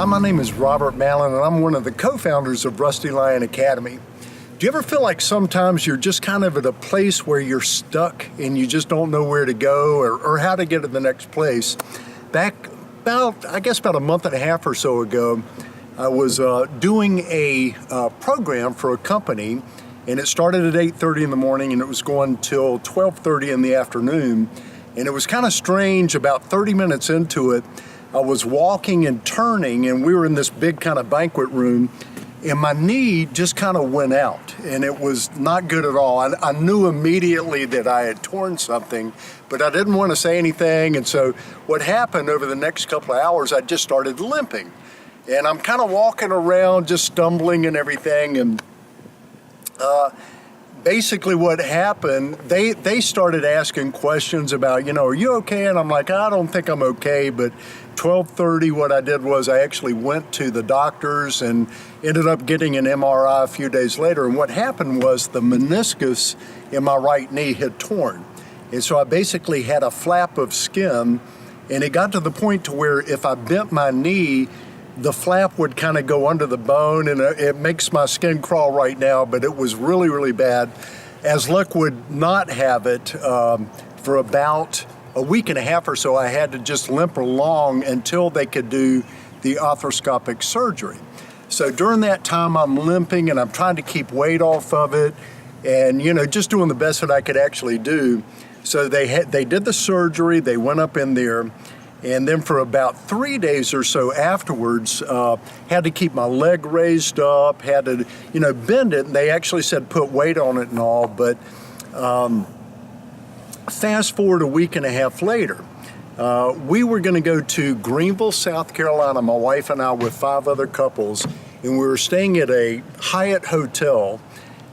Hi, my name is Robert Mallon, and I'm one of the co-founders of Rusty Lion Academy. Do you ever feel like sometimes you're just kind of at a place where you're stuck and you just don't know where to go or how to get to the next place? Back about a month and a half or so ago, I was doing a program for a company, and it started at 8:30 in the morning and it was going till 12:30 in the afternoon. And it was kind of strange. About 30 minutes into it, I was walking and turning, and we were in this big kind of banquet room, and my knee just kind of went out, and it was not good at all. I knew immediately that I had torn something, but I didn't want to say anything. And so what happened over the next couple of hours, I just started limping, and I'm kind of walking around just stumbling and everything. And basically what happened, they started asking questions about, are you okay? And I'm like, I don't think I'm okay. But 12:30, what I did was I actually went to the doctors and ended up getting an MRI a few days later. And what happened was the meniscus in my right knee had torn. And so I basically had a flap of skin, and it got to the point to where if I bent my knee, the flap would kind of go under the bone, and it makes my skin crawl right now, but it was really, really bad. As luck would not have it, for about a week and a half or so, I had to just limp along until they could do the arthroscopic surgery. So during that time, I'm limping and I'm trying to keep weight off of it and, just doing the best that I could actually do. So they did the surgery, they went up in there, and then for about 3 days or so afterwards, had to keep my leg raised up, had to, bend it. And they actually said put weight on it and all. But fast forward a week and a half later, we were going to go to Greenville, South Carolina, my wife and I with 5 other couples, and we were staying at a Hyatt hotel,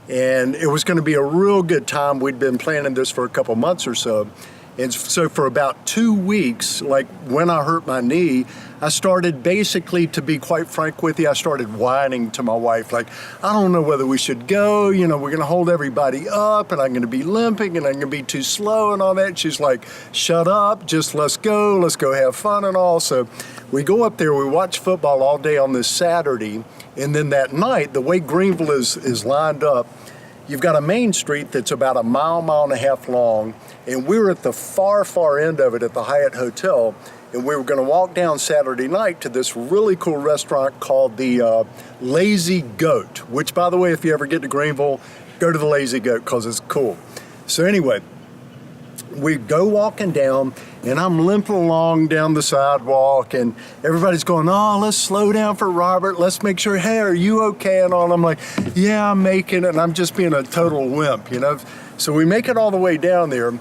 and it was going to be a real good time. We'd been planning this for a couple months or so. And so for about 2 weeks, like when I hurt my knee, I started basically, to be quite frank with you, I started whining to my wife, like, I don't know whether we should go, we're going to hold everybody up, and I'm going to be limping, and I'm going to be too slow and all that. She's like, shut up, just let's go have fun and all. So we go up there, we watch football all day on this Saturday, and then that night, the way Greenville is lined up, you've got a main street that's about a mile and a half long, and we were at the far end of it at the Hyatt Hotel, and we were going to walk down Saturday night to this really cool restaurant called the Lazy Goat, which, by the way, if you ever get to Greenville, go to the Lazy Goat because it's cool. So anyway, we go walking down, and I'm limping along down the sidewalk, and everybody's going, oh, let's slow down for Robert. Let's make sure, hey, are you okay? And all. And I'm like, yeah, I'm making it. And I'm just being a total wimp, So we make it all the way down there,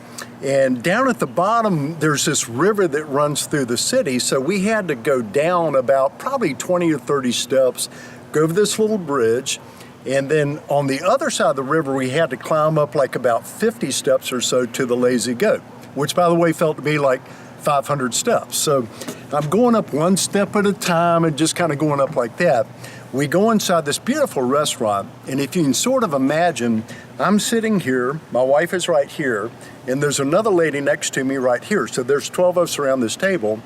and down at the bottom, there's this river that runs through the city. So we had to go down about probably 20 or 30 steps, go over this little bridge. And then on the other side of the river, we had to climb up like about 50 steps or so to the Lazy Goat, which, by the way, felt to be like 500 steps. So I'm going up one step at a time and just kind of going up like that. We go inside this beautiful restaurant, and if you can sort of imagine, I'm sitting here, my wife is right here, and there's another lady next to me right here. So there's 12 of us around this table,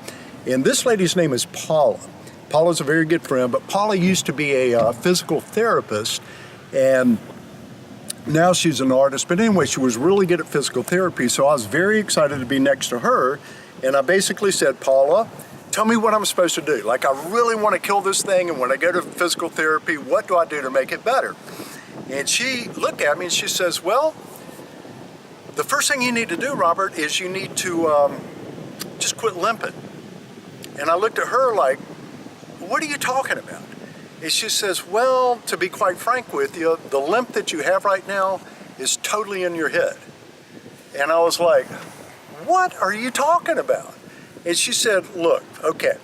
and this lady's name is Paula. Paula's a very good friend, but Paula used to be a physical therapist, and now she's an artist. But anyway, she was really good at physical therapy, so I was very excited to be next to her, and I basically said, Paula, tell me what I'm supposed to do. Like, I really want to kill this thing, and when I go to physical therapy, what do I do to make it better? And she looked at me and she says, well, the first thing you need to do, Robert, is you need to just quit limping. And I looked at her like, what are you talking about? And she says, well, to be quite frank with you, the limp that you have right now is totally in your head. And I was like, what are you talking about? And she said, look, okay,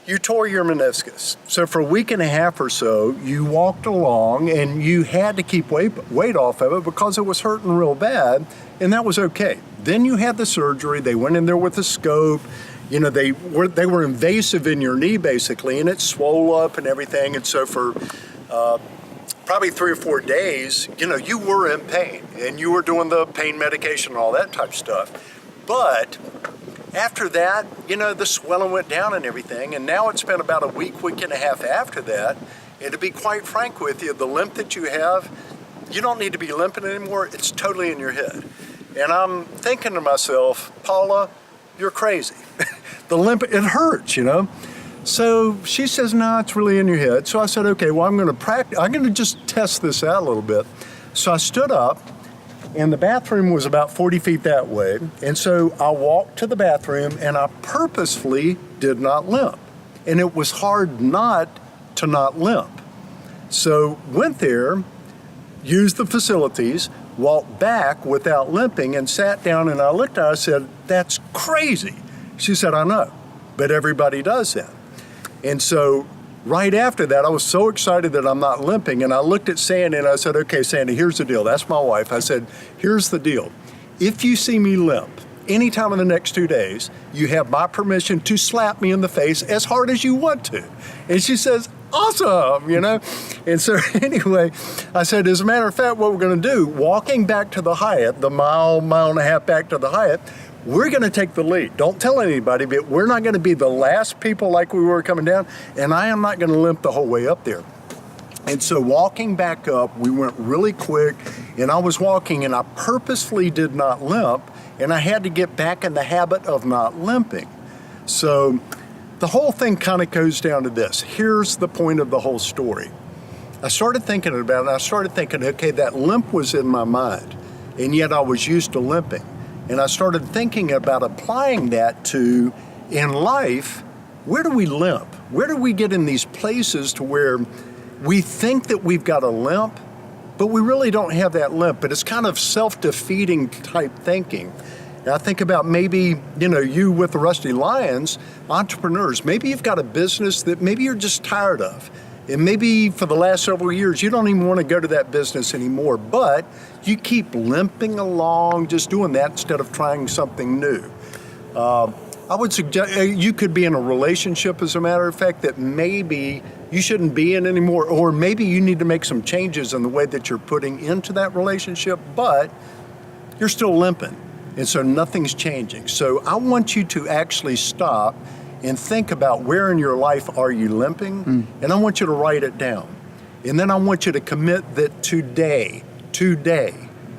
you tore your meniscus. So for a week and a half or so, you walked along and you had to keep weight off of it because it was hurting real bad, and that was okay. Then you had the surgery. They went in there with a scope. They were invasive in your knee, basically, and it swole up and everything. And so for probably 3 or 4 days, you were in pain, and you were doing the pain medication and all that type of stuff. But After that, the swelling went down and everything, and now it's been about a week and a half after that. And to be quite frank with you, the limp that you have, you don't need to be limping anymore. It's totally in your head. And I'm thinking to myself, Paula, you're crazy. The limp, it hurts, So she says, no, it's really in your head. So I said, okay, well, I'm going to practice. I'm going to just test this out a little bit. So I stood up, and the bathroom was about 40 feet that way. And so I walked to the bathroom, and I purposefully did not limp. And it was hard not to not limp. So went there, used the facilities, walked back without limping, and sat down, and I looked at her, I said, that's crazy. She said, I know, but everybody does that. And so right after that, I was so excited that I'm not limping, and I looked at Sandy and I said, okay, Sandy, here's the deal. That's my wife. I said, here's the deal. If you see me limp anytime in the next 2 days, you have my permission to slap me in the face as hard as you want to. And she says, awesome, And so anyway, I said, as a matter of fact, what we're going to do, walking back to the Hyatt, the mile and a half back to the Hyatt, we're going to take the lead. Don't tell anybody, but we're not going to be the last people like we were coming down, and I am not going to limp the whole way up there. And so walking back up, we went really quick, and I was walking, and I purposefully did not limp, and I had to get back in the habit of not limping. So the whole thing kind of goes down to this. Here's the point of the whole story. I started thinking about it, and I started thinking, okay, that limp was in my mind, and yet I was used to limping. And I started thinking about applying that to, in life, where do we limp? Where do we get in these places to where we think that we've got a limp, but we really don't have that limp, but it's kind of self-defeating type thinking. And I think about maybe, you with the Rusty Lions, entrepreneurs, maybe you've got a business that maybe you're just tired of. And maybe for the last several years, you don't even want to go to that business anymore, but you keep limping along, just doing that instead of trying something new. I would suggest you could be in a relationship, as a matter of fact, that maybe you shouldn't be in anymore, or maybe you need to make some changes in the way that you're putting into that relationship, but you're still limping, and so nothing's changing. So I want you to actually stop and think about where in your life are you limping, and I want you to write it down. And then I want you to commit that today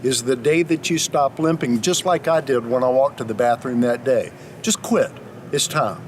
is the day that you stop limping, just like I did when I walked to the bathroom that day. Just quit. It's time.